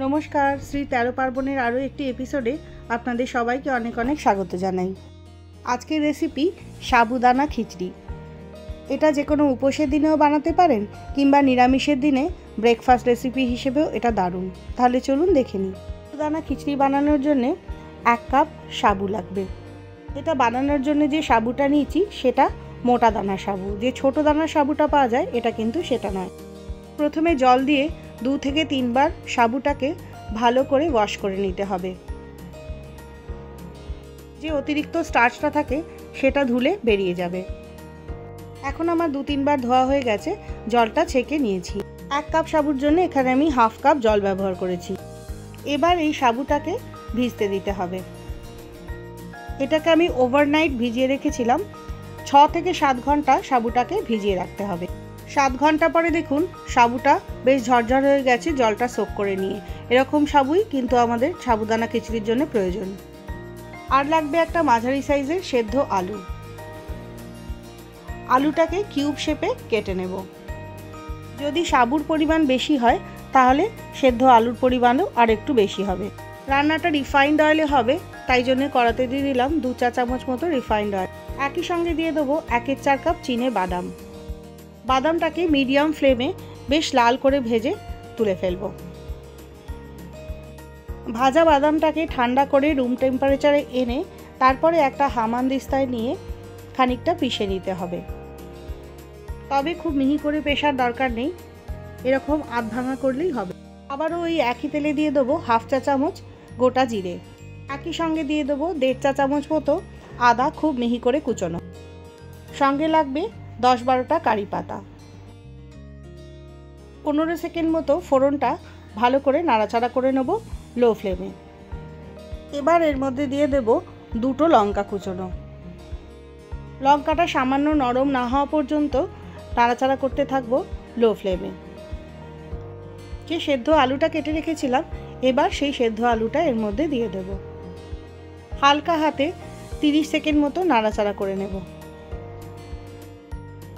নমস্কার, শ্রী তেরো পার্বণের আরও একটি এপিসোডে আপনাদের সবাইকে অনেক অনেক স্বাগত জানাই। আজকের রেসিপি সাবুদানা খিচড়ি। এটা যে কোনো উপোসের দিনেও বানাতে পারেন কিংবা নিরামিষের দিনে ব্রেকফাস্ট রেসিপি হিসেবেও এটা দারুণ। তাহলে চলুন দেখে নিই। সাবুদানা খিচড়ি বানানোর জন্যে 1 কাপ সাবু লাগবে। এটা বানানোর জন্য যে সাবুটা নিয়েছি সেটা মোটা দানা সাবু, যে ছোটো দানার সাবুটা পাওয়া যায় এটা কিন্তু সেটা নয়। প্রথমে জল দিয়ে 2 থেকে 3 বার সাবুটাকে ভালো করে ওয়াশ করে নিতে হবে। যে অতিরিক্ত স্টার্চটা থাকে সেটা ধুলে বেরিয়ে যাবে। এখন আমার 2-3 বার ধোয়া হয়ে গেছে, জলটা ছেঁকে নিয়েছি। 1 কাপ সাবুর জন্য এখানে আমি 1/2 কাপ জল ব্যবহার করেছি। এবার এই সাবুটাকে ভিজতে দিতে হবে। এটাকে আমি ওভারনাইট ভিজিয়ে রেখেছিলাম। 6 থেকে 7 ঘন্টা সাবুটাকে ভিজিয়ে রাখতে হবে। 7 ঘন্টা পরে দেখুন সাবুটা বেশ ঝরঝর হয়ে গেছে, জলটা সোক করে নিয়ে। এরকম সাবুই কিন্তু আমাদের সাবুদানা খিচড়ির জন্য প্রয়োজন। আর লাগবে একটা মাঝারি সাইজের সেদ্ধ আলু। আলুটাকে কিউব শেপে কেটে নেব। যদি সাবুর পরিমাণ বেশি হয় তাহলে সেদ্ধ আলুর পরিমাণও আর একটু বেশি হবে। রান্নাটা রিফাইন্ড অয়েলে হবে, তাই জন্য কড়াতে দিয়ে দিলাম 2 চা চামচ মতো রিফাইন্ড অয়েল। একই সঙ্গে দিয়ে দেবো 1/4 কাপ চিনে বাদাম। বাদামটাকে মিডিয়াম ফ্লেমে বেশ লাল করে ভেজে তুলে ফেলব। ভাজা বাদামটাকে ঠান্ডা করে রুম টেম্পারেচারে এনে তারপরে একটা হামানদিস্তায় নিয়ে খানিকটা পিষে নিতে হবে। তবে খুব মিহি করে পেশার দরকার নেই, এরকম আধ ভাঙা করলেই হবে। আবারও ওই একই তেলে দিয়ে দেবো 1/2 চা চামচ গোটা জিরে। একই সঙ্গে দিয়ে দেবো 1.5 চা চামচ মতো আদা খুব মিহি করে কুচোনো। সঙ্গে লাগবে 10-12টা কারি পাতা। 15 সেকেন্ড মতো ফোড়নটা ভালো করে নাড়াচাড়া করে নেব লো ফ্লেমে। এবার এর মধ্যে দিয়ে দেব 2টো লঙ্কা কুচোনো। লঙ্কাটা সামান্য নরম না হওয়া পর্যন্ত নাড়াচাড়া করতে থাকবো লো ফ্লেমে। যে সেদ্ধ আলুটা কেটে রেখেছিলাম এবার সেই সেদ্ধ আলুটা এর মধ্যে দিয়ে দেব। হালকা হাতে 30 সেকেন্ড মতো নাড়াচাড়া করে নেব।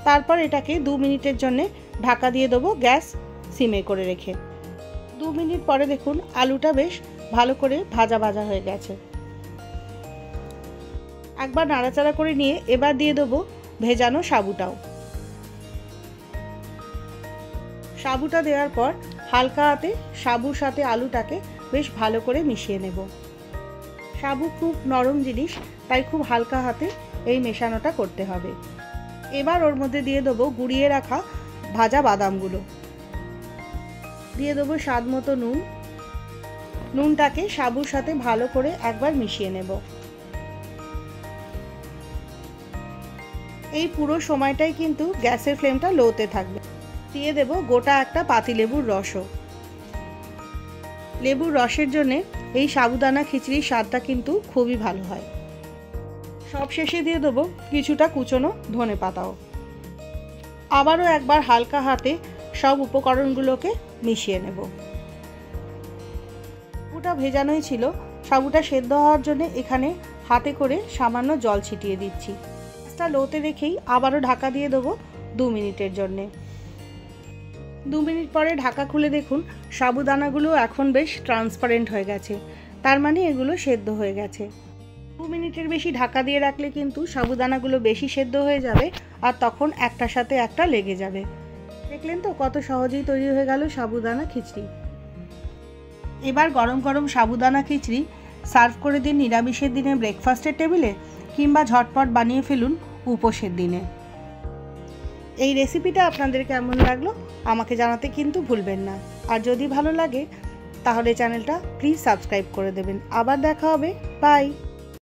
তারপর এটাকে 2 মিনিটের জন্য ঢাকা দিয়ে দেবো গ্যাস সিমে করে রেখে। 2 মিনিট পরে দেখুন আলুটা বেশ ভালো করে ভাজা ভাজা হয়ে গেছে। একবার নাড়াচাড়া করে নিয়ে এবার দিয়ে দেবো ভেজানো সাবুটাও। সাবুটা দেওয়ার পর হালকা হাতে সাবুর সাথে আলুটাকে বেশ ভালো করে মিশিয়ে নেব। সাবু খুব নরম জিনিস, তাই খুব হালকা হাতে এই মেশানোটা করতে হবে। এবার ওর মধ্যে দিয়ে দেবো গুঁড়িয়ে রাখা ভাজা বাদামগুলো। দিয়ে দেবো স্বাদ মতো নুন। নুনটাকে সাবুর সাথে ভালো করে একবার মিশিয়ে নেব। এই পুরো সময়টাই কিন্তু গ্যাসের ফ্লেমটা লোতে থাকবে। দিয়ে দেব গোটা একটা পাতিলেবুর রসও। লেবুর রসের জন্যে এই সাবুদানা খিচড়ির স্বাদটা কিন্তু খুবই ভালো হয়। সব শেষে দিয়ে দেবো কিছুটা কুচনো ধনেপাতাও। আবারও একবার হালকা হাতে সব উপকরণগুলোকে মিশিয়ে নেব। সাবুটা ভেজানোই ছিল, সাবুটা সেদ্ধ হওয়ার জন্য এখানে হাতে করে সামান্য জল ছিটিয়ে দিচ্ছি। গ্যাসটা লোতে রেখেই আবারও ঢাকা দিয়ে দেবো 2 মিনিটের জন্যে। 2 মিনিট পরে ঢাকা খুলে দেখুন সাবুদানাগুলো এখন বেশ ট্রান্সপারেন্ট হয়ে গেছে, তার মানে এগুলো সেদ্ধ হয়ে গেছে। 2 মিনিটের বেশি ঢাকা দিয়ে রাখলে কিন্তু সাবুদানাগুলো বেশি সেদ্ধ হয়ে যাবে আর তখন একটার সাথে একটা লেগে যাবে। দেখলেন তো কত সহজেই তৈরি হয়ে গেল সাবুদানা খিচড়ি। এবার গরম গরম সাবুদানা খিচড়ি সার্ভ করে দিন নিরামিষের দিনে ব্রেকফাস্টের টেবিলে, কিংবা ঝটপট বানিয়ে ফেলুন উপোসের দিনে। এই রেসিপিটা আপনাদের কেমন লাগলো আমাকে জানাতে কিন্তু ভুলবেন না। আর যদি ভালো লাগে তাহলে চ্যানেলটা প্লিজ সাবস্ক্রাইব করে দেবেন। আবার দেখা হবে, বাই।